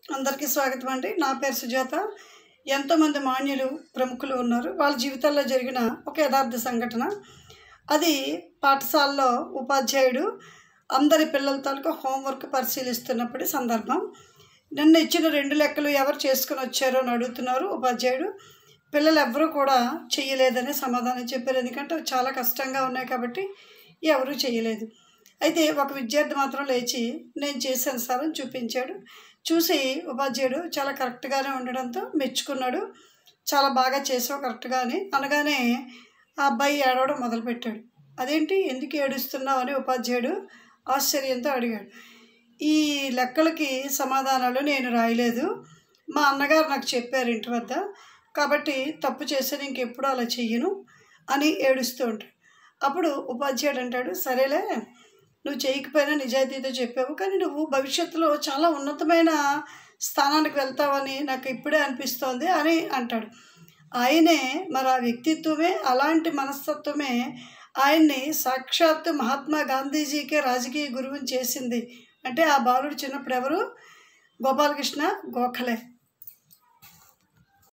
అందరికీ స్వాగతం అండి. నా పేరు సుజాత. ఎంతోమంది మాన్యులు, ప్రముఖులు ఉన్నారు. వాళ్ళ జీవితాల్లో జరిగిన ఒక యథార్థ సంఘటన. అది పాఠశాలలో ఉపాధ్యాయుడు అందరి పిల్లల తాలూకా హోంవర్క్ పరిశీలిస్తున్నప్పుడు సందర్భం. నిన్న ఇచ్చిన 2 లెక్కలు ఎవరు చేసుకుని వచ్చారో అని అడుగుతున్నారు ఉపాధ్యాయుడు. పిల్లలు ఎవ్వరూ కూడా చేయలేదని సమాధానం చెప్పారు. ఎందుకంటే అవి చాలా కష్టంగా ఉన్నాయి కాబట్టి ఎవరూ చేయలేదు. అయితే ఒక విద్యార్థి మాత్రం లేచి నేను చేశాను సార్ అని చూపించాడు. చూసి ఉపాధ్యాయుడు చాలా కరెక్ట్గానే ఉండడంతో మెచ్చుకున్నాడు. చాలా బాగా చేసావు కరెక్ట్గా అని అనగానే ఆ అబ్బాయి ఏడవడం మొదలుపెట్టాడు. అదేంటి, ఎందుకు ఏడుస్తున్నావు అని ఉపాధ్యాయుడు ఆశ్చర్యంతో అడిగాడు. ఈ లెక్కలకి సమాధానాలు నేను రాయలేదు, మా అన్నగారు నాకు చెప్పారు ఇంటి వద్ద, కాబట్టి తప్పు చేశాను, ఇంకెప్పుడు అలా చెయ్యను అని ఏడుస్తూ ఉంటాడు. అప్పుడు ఉపాధ్యాయుడు అంటాడు, సరేలే నువ్వు చేయకపోయినా నిజాయితీతో చెప్పావు, కానీ నువ్వు భవిష్యత్తులో చాలా ఉన్నతమైన స్థానానికి వెళ్తావని నాకు ఇప్పుడే అనిపిస్తోంది అని అంటాడు. ఆయనే మరి ఆ వ్యక్తిత్వమే, అలాంటి మనస్తత్వమే ఆయన్ని సాక్షాత్తు మహాత్మా గాంధీజీకే రాజకీయ గురువుని చేసింది. అంటే ఆ బాలుడు చిన్నప్పుడు ఎవరు? గోపాలకృష్ణ గోఖలే.